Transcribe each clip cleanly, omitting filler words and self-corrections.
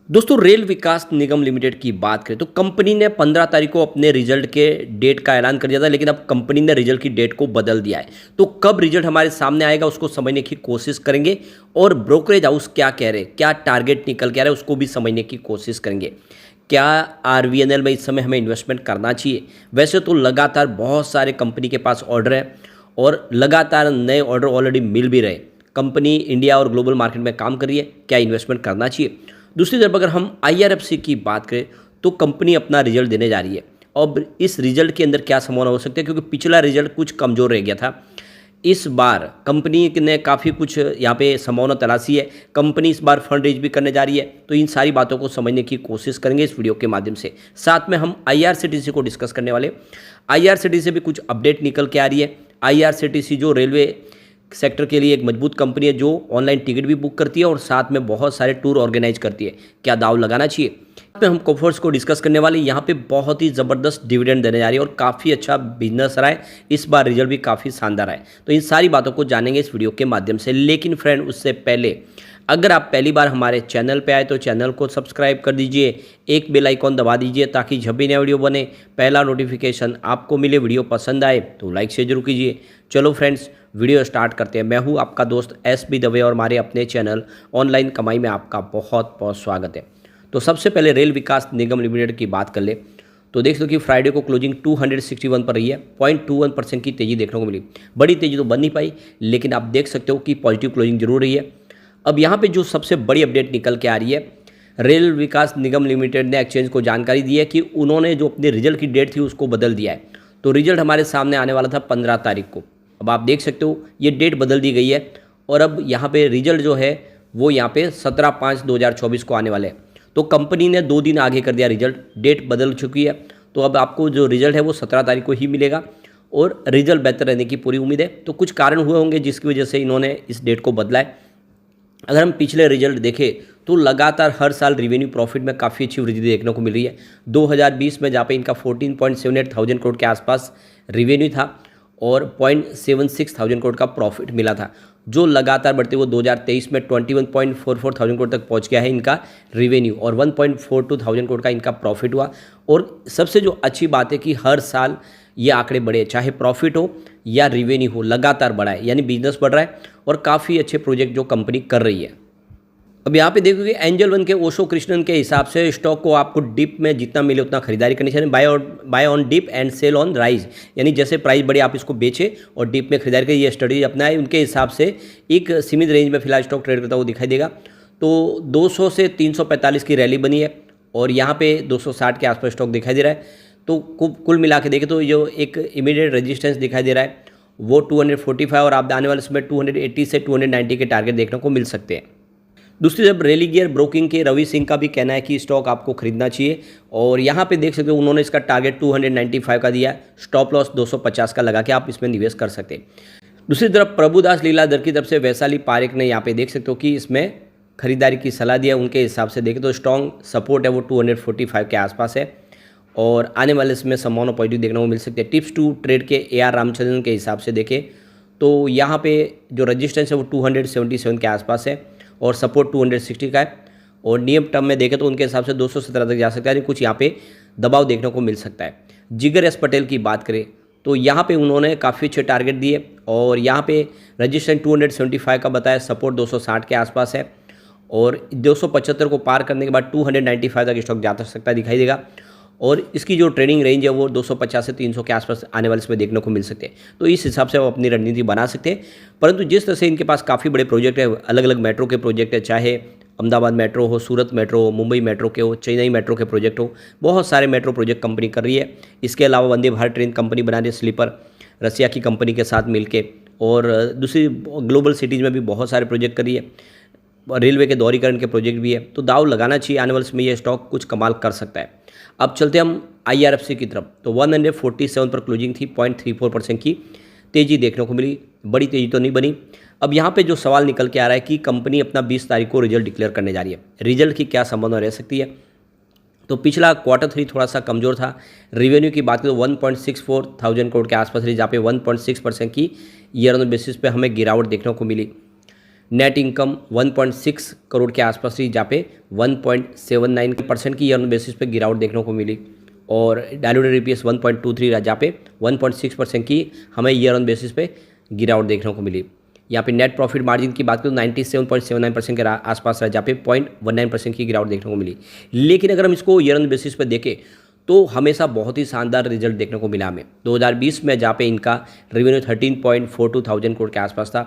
दोस्तों रेल विकास निगम लिमिटेड की बात करें तो कंपनी ने 15 तारीख को अपने रिजल्ट के डेट का ऐलान कर दिया था, लेकिन अब कंपनी ने रिजल्ट की डेट को बदल दिया है। तो कब रिजल्ट हमारे सामने आएगा उसको समझने की कोशिश करेंगे और ब्रोकरेज हाउस क्या कह रहे हैं, क्या टारगेट निकल के आ रहा है उसको भी समझने की कोशिश करेंगे। क्या आरवीएनएल में इस समय हमें इन्वेस्टमेंट करना चाहिए? वैसे तो लगातार बहुत सारे कंपनी के पास ऑर्डर है और लगातार नए ऑर्डर ऑलरेडी मिल भी रहे। कंपनी इंडिया और ग्लोबल मार्केट में काम कर रही है, क्या इन्वेस्टमेंट करना चाहिए? दूसरी तरफ अगर हम आईआरएफसी की बात करें तो कंपनी अपना रिजल्ट देने जा रही है। अब इस रिजल्ट के अंदर क्या संभावना हो सकती है, क्योंकि पिछला रिजल्ट कुछ कमज़ोर रह गया था। इस बार कंपनी ने काफ़ी कुछ यहाँ पे संभावना तलाशी है। कंपनी इस बार फंड रेज भी करने जा रही है, तो इन सारी बातों को समझने की कोशिश करेंगे इस वीडियो के माध्यम से। साथ में हम आईआरसीटीसी को डिस्कस करने वाले। आईआरसीटीसी से भी कुछ अपडेट निकल के आ रही है। आईआरसीटीसी जो रेलवे सेक्टर के लिए एक मजबूत कंपनी है, जो ऑनलाइन टिकट भी बुक करती है और साथ में बहुत सारे टूर ऑर्गेनाइज करती है। क्या दाव लगाना चाहिए? यहाँ पे हम कोफर्स को डिस्कस करने वाले। यहाँ पे बहुत ही ज़बरदस्त डिविडेंड देने जा रही है और काफ़ी अच्छा बिजनेस रहा है। इस बार रिजल्ट भी काफ़ी शानदार है। तो इन सारी बातों को जानेंगे इस वीडियो के माध्यम से। लेकिन फ्रेंड, उससे पहले अगर आप पहली बार हमारे चैनल पे आए तो चैनल को सब्सक्राइब कर दीजिए, एक बेल आइकॉन दबा दीजिए ताकि जब भी नया वीडियो बने पहला नोटिफिकेशन आपको मिले। वीडियो पसंद आए तो लाइक शेयर जरूर कीजिए। चलो फ्रेंड्स, वीडियो स्टार्ट करते हैं। मैं हूं आपका दोस्त एस.बी. दवे और हमारे अपने चैनल ऑनलाइन कमाई में आपका बहुत बहुत स्वागत है। तो सबसे पहले रेल विकास निगम लिमिटेड की बात कर ले तो देख लो कि फ्राइडे को क्लोजिंग 261 पर रही है। 0.21% की तेज़ी देखने को मिली। बड़ी तेज़ी तो बन नहीं पाई, लेकिन आप देख सकते हो कि पॉजिटिव क्लोजिंग जरूर रही है। अब यहाँ पे जो सबसे बड़ी अपडेट निकल के आ रही है, रेल विकास निगम लिमिटेड ने एक्सचेंज को जानकारी दी है कि उन्होंने जो अपने रिजल्ट की डेट थी उसको बदल दिया है। तो रिजल्ट हमारे सामने आने वाला था 15 तारीख को। अब आप देख सकते हो ये डेट बदल दी गई है और अब यहाँ पे रिजल्ट जो है वो यहाँ पे 17/5/2024 को आने वाले हैं। तो कंपनी ने 2 दिन आगे कर दिया, रिजल्ट डेट बदल चुकी है। तो अब आपको जो रिजल्ट है वो 17 तारीख को ही मिलेगा और रिजल्ट बेहतर रहने की पूरी उम्मीद है। तो कुछ कारण हुए होंगे जिसकी वजह से इन्होंने इस डेट को बदला है। अगर हम पिछले रिजल्ट देखें तो लगातार हर साल रिवेन्यू प्रॉफिट में काफ़ी अच्छी वृद्धि देखने को मिल रही है। 2020 में जहाँ पे इनका 14.78 थाउजेंड करोड़ के आसपास रिवेन्यू था और 0.76 थाउजेंड करोड़ का प्रॉफिट मिला था, जो लगातार बढ़ते हुए 2023 में 21.44 थाउजेंड करोड़ तक पहुंच गया है इनका रिवेन्यू और 1.42 थाउजेंड करोड़ का इनका प्रॉफिट हुआ। और सबसे जो अच्छी बात है कि हर साल ये आंकड़े बढ़े, चाहे प्रॉफिट हो या रिवेन्यू हो, लगातार बढ़ा है, यानी बिजनेस बढ़ रहा है और काफ़ी अच्छे प्रोजेक्ट जो कंपनी कर रही है। अब यहाँ पे देखोगे एंजल वन के ओशो कृष्णन के हिसाब से स्टॉक को आपको डिप में जितना मिले उतना खरीदारी करनी चाहिए। Buy on dip and sell on rise, यानी जैसे प्राइस बढ़े आप इसको बेचें और डिप में खरीदारी करिए। ये स्टडी अपना है, उनके हिसाब से एक सीमित रेंज में फिलहाल स्टॉक ट्रेड करता हुआ दिखाई देगा। तो 200 से 345 की रैली बनी है और यहाँ पे 260 के आसपास स्टॉक दिखाई दे रहा है। तो कुल मिला के देखें तो जो एक इमीडिएट रेजिस्टेंस दिखाई दे रहा है वो 245 और आप आने वाले समय 280 से 290 के टारगेट देखने को मिल सकते हैं। दूसरी तरफ रेलिगियर ब्रोकिंग के रवि सिंह का भी कहना है कि स्टॉक आपको खरीदना चाहिए और यहाँ पे देख सकते हो उन्होंने इसका टारगेट 295 का दिया है, स्टॉप लॉस 250 का लगा के आप इसमें निवेश कर सकते हैं। दूसरी तरफ प्रभुदास लीलाधर की तरफ से वैशाली पारेख ने यहाँ पे देख सकते हो कि इसमें खरीदारी की सलाह दी है। उनके हिसाब से देखें तो स्ट्रॉन्ग सपोर्ट है वो 245 के आसपास है और आने वाले समय संभावना पॉजिटिव देखने को मिल सकती है। टिप्स टू ट्रेड के AR रामचंद्रन के हिसाब से देखें तो यहाँ पे जो रजिस्टेंस है वो 277 के आसपास है और सपोर्ट 260 का है और नियम टर्म में देखें तो उनके हिसाब से 217 तक जा सकता है, कुछ यहाँ पे दबाव देखने को मिल सकता है। जिगर एस पटेल की बात करें तो यहाँ पे उन्होंने काफ़ी अच्छे टारगेट दिए और यहाँ पे रजिस्टेंस 275 का बताया, सपोर्ट 260 के आसपास है और 275 को पार करने के बाद 295 तक स्टॉक जा सकता है दिखाई देगा और इसकी जो ट्रेडिंग रेंज है वो 250 से 300 के आसपास आने वाले समय देखने को मिल सकते हैं। तो इस हिसाब से वो अपनी रणनीति बना सकते हैं। परंतु जिस तरह से इनके पास काफ़ी बड़े प्रोजेक्ट है, अलग अलग मेट्रो के प्रोजेक्ट है, चाहे अहमदाबाद मेट्रो हो, सूरत मेट्रो हो, मुंबई मेट्रो के हो, चेन्नई मेट्रो के प्रोजेक्ट हो, बहुत सारे मेट्रो प्रोजेक्ट कंपनी कर रही है। इसके अलावा वंदे भारत ट्रेन कंपनी बना रही है स्लीपर, रसिया की कंपनी के साथ मिलकर, और दूसरी ग्लोबल सिटीज़ में भी बहुत सारे प्रोजेक्ट कर रही है। रेलवे के दोहरीकरण के प्रोजेक्ट भी है। तो दाव लगाना चाहिए, आने वाले समय ये स्टॉक कुछ कमाल कर सकता है। अब चलते हम आईआरएफसी की तरफ। तो 147 पर क्लोजिंग थी, 0.34% की तेज़ी देखने को मिली, बड़ी तेज़ी तो नहीं बनी। अब यहाँ पे जो सवाल निकल के आ रहा है कि कंपनी अपना 20 तारीख को रिजल्ट डिक्लेयर करने जा रही है, रिजल्ट की क्या संभावना रह सकती है। तो पिछला Q3 थोड़ा सा कमज़ोर था। रेवेन्यू की बात करें तो 1.64 थाउजेंड करोड़ के आसपास रही, जहाँ पे 1.6% की ईयर ऑन बेसिस पे हमें गिरावट देखने को मिली। नेट इनकम 1.6 करोड़ के आसपास थी, जहाँ पे 1.79% की ईयर ऑन बेसिस पे गिरावट देखने को मिली। और डायलूटेड EPS 1.23 रहा, जहाँ पे 1.6% की हमें ईयर ऑन बेसिस पे गिरावट देखने को मिली। यहाँ पे नेट प्रॉफिट मार्जिन की बात करें तो 97.79% के आसपास रहा, जहाँ पे 0.19% की गिरावट देखने को मिली। लेकिन अगर हम इसको ईयर ऑन बेसिस पे देखें तो हमेशा बहुत ही शानदार रिजल्ट देखने को मिला हमें 2020 में, जहाँ पे इनका रेवेन्यू 13.42 थाउजेंड करोड़ के आसपास था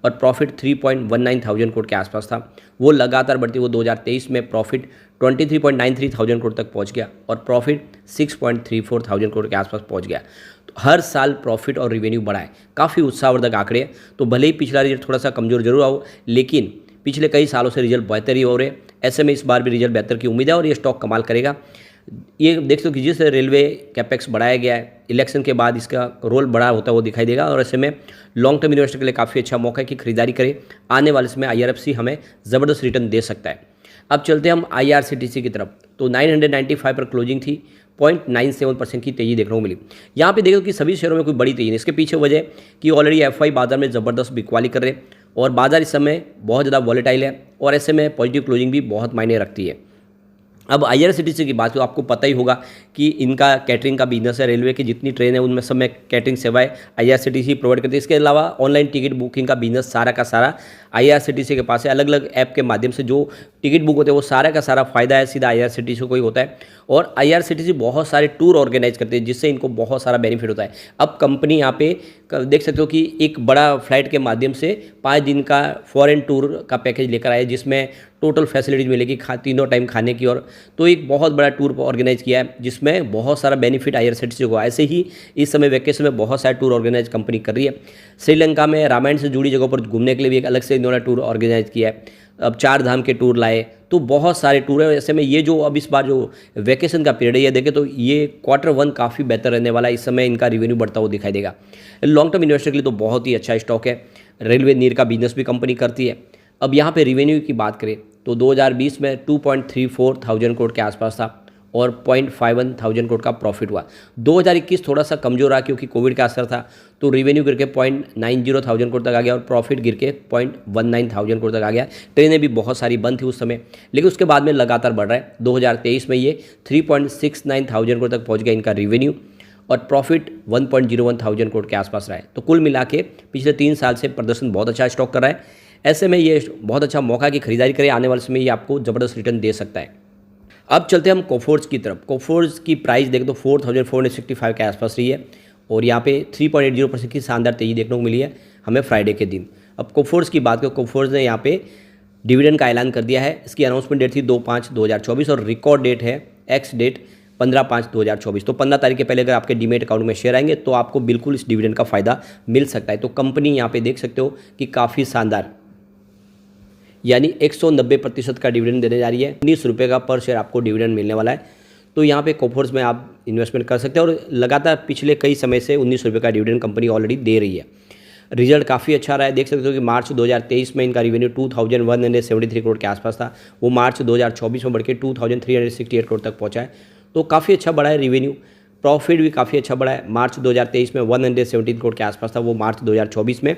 और प्रॉफिट 3.19 थाउजेंड करोड़ के आसपास था। वो लगातार बढ़ती हुई 2023 में प्रॉफिट 23.93 थाउजेंड करोड़ तक पहुंच गया और प्रॉफिट 6.34 थाउजेंड करोड़ के आसपास पहुंच गया। तो हर साल प्रॉफिट और रेवेन्यू बढ़ा है, काफ़ी उत्साहवर्धक आंकड़े हैं। तो भले ही पिछला रिजल्ट थोड़ा सा कमजोर जरूर हो, लेकिन पिछले कई सालों से रिजल्ट बेहतर ही हो रहे। ऐसे में इस बार भी रिजल्ट बेहतर की उम्मीद है और ये स्टॉक कमाल करेगा। ये देख सकते हो कि जिस रेलवे कैपेक्स बढ़ाया गया है, इलेक्शन के बाद इसका रोल बड़ा होता है वो दिखाई देगा और ऐसे में लॉन्ग टर्म इन्वेस्टर के लिए काफ़ी अच्छा मौका है कि खरीदारी करें। आने वाले समय IRFC हमें ज़बरदस्त रिटर्न दे सकता है। अब चलते हैं हम IRCTC की तरफ। तो 995 पर क्लोजिंग थी, 0.97% की तेजी देखने को मिली। यहाँ पे देखो कि सभी शेयरों में कोई बड़ी तेजी नहीं। इसके पीछे वजह कि ऑलरेडी FI बाजार में ज़बरदस्त बिकवाली कर रहे हैं और बाजार इस समय बहुत ज़्यादा वॉलेटाइल है और ऐसे में पॉजिटिव क्लोजिंग भी बहुत मायने रखती है। अब IRCTC की बात तो आपको पता ही होगा कि इनका कैटरिंग का बिजनेस है। रेलवे की जितनी ट्रेन है उनमें सब में कैटरिंग सेवाएं IRCTC प्रोवाइड करती है। इसके अलावा ऑनलाइन टिकट बुकिंग का बिजनेस सारा का सारा IRCTC के पास है। अलग अलग ऐप के माध्यम से जो टिकट बुक होते हैं वो सारा का सारा फायदा है सीधा IRCTC को ही होता है। और IRCTC बहुत सारे टूर ऑर्गेनाइज करते हैं जिससे इनको बहुत सारा बेनिफिट होता है। अब कंपनी यहाँ पे देख सकते हो कि एक बड़ा फ्लाइट के माध्यम से 5 दिन का फॉरेन टूर का पैकेज लेकर आए जिसमें टोटल फैसिलिटीज मिलेगी तीनों टाइम खाने की। और तो एक बहुत बड़ा टूर ऑर्गेनाइज किया है जिसमें बहुत सारा बेनिफिट IRCTC को। ऐसे ही इस समय वैकेशन में बहुत सारे टूर ऑर्गेनाइज कंपनी कर रही है। श्रीलंका में रामायण से जुड़ी जगहों पर घूमने के लिए भी एक अलग से इन्होंने टूर ऑर्गेनाइज किया है। अब 4 धाम के टूर लाए, तो बहुत सारे टूर है। ऐसे में ये जो अब इस बार जो वैकेशन का पीरियड है ये देखें तो ये Q1 काफ़ी बेहतर रहने वाला है। इस समय इनका रेवेन्यू बढ़ता हुआ दिखाई देगा। लॉन्ग टर्म इन्वेस्टर के लिए तो बहुत ही अच्छा स्टॉक है। रेलवे नीर का बिजनेस भी कंपनी करती है। अब यहाँ पे रेवेन्यू की बात करें तो 2020 में 2.34 थाउजेंड करोड़ के आसपास था और 0.51 थाउजेंड करोड़ का प्रॉफिट हुआ। 2021 थोड़ा सा कमजोर रहा क्योंकि कोविड का असर था, तो रेवेन्यू गिर के 0.90 थाउजेंड करोड़ तक आ गया और प्रॉफिट गिर के 0.19 थाउजेंड करोड़ तक आ गया। ट्रेनें भी बहुत सारी बंद थी उस समय, लेकिन उसके बाद में लगातार बढ़ रहा है। 2023 में ये 3.69 थाउजेंड करोड़ तक पहुँच गया इनका रेवेन्यू और प्रॉफिट 1.01 थाउजेंड करोड़ के आसपास रहा है। तो कुल मिला के पिछले 3 साल से प्रदर्शन बहुत अच्छा स्टॉक कर रहा है। ऐसे में ये बहुत अच्छा मौका की खरीदारी करें, आने वाले समय ये आपको ज़बरदस्त रिटर्न दे सकता है। अब चलते हैं हम कोफोर्ज की तरफ। कोफोर्ज की प्राइस देखें तो 4465 के आसपास रही है और यहाँ पे 3.80% की शानदार तेजी देखने को मिली है हमें फ्राइडे के दिन। अब कोफोर्ज की बात करें, कोफोर्ज ने यहाँ पे डिविडेंड का ऐलान कर दिया है। इसकी अनाउंसमेंट डेट थी 2/5/2024 और रिकॉर्ड डेट है एक्स डेट 15/5/2024। तो 15 तारीख के पहले अगर आपके डीमेट अकाउंट में शेयर आएंगे तो आपको बिल्कुल इस डिविडेंड का फ़ायदा मिल सकता है। तो कंपनी यहाँ पे देख सकते हो कि काफ़ी शानदार यानी 190% का डिविडेंड देने जा रही है। 19 रुपये का पर शेयर आपको डिविडेंड मिलने वाला है। तो यहाँ पे कोफोर्ज में आप इन्वेस्टमेंट कर सकते हैं और लगातार पिछले कई समय से 19 रुपये का डिविडेंड कंपनी ऑलरेडी दे रही है। रिजल्ट काफ़ी अच्छा रहा है। देख सकते हो कि मार्च 2023 में इनका रेवेन्यू 2173 करोड़ के आसपास था, वो मार्च 2024 में बढ़ के 2368 करोड़ तक पहुँचा है। तो काफ़ी अच्छा बढ़ा है रेवेन्यू। प्रॉफिट भी काफ़ी अच्छा बढ़ा है। मार्च 2023 में 117 करोड़ के आसपास था, वो मार्च 2024 में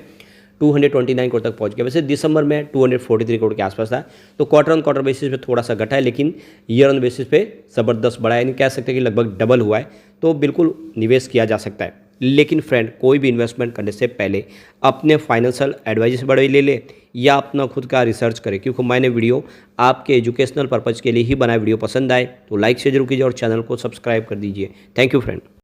229 करोड़ तक पहुंच गया। वैसे दिसंबर में 243 करोड़ के आसपास था। तो क्वार्टर ऑन क्वार्टर बेसिस पे थोड़ा सा घटा है, लेकिन ईयर ऑन बेसिस पे ज़बरदस्त बढ़ा है, यानी कह सकते हैं कि लगभग डबल हुआ है। तो बिल्कुल निवेश किया जा सकता है। लेकिन फ्रेंड, कोई भी इन्वेस्टमेंट करने से पहले अपने फाइनेंशियल एडवाइजर से बड़े ले ले या अपना खुद का रिसर्च करें, क्योंकि मैंने वीडियो आपके एजुकेशनल पर्पज़ के लिए ही बनाया। वीडियो पसंद आए तो लाइक से जरूर कीजिए और चैनल को सब्सक्राइब कर दीजिए। Thank you friend.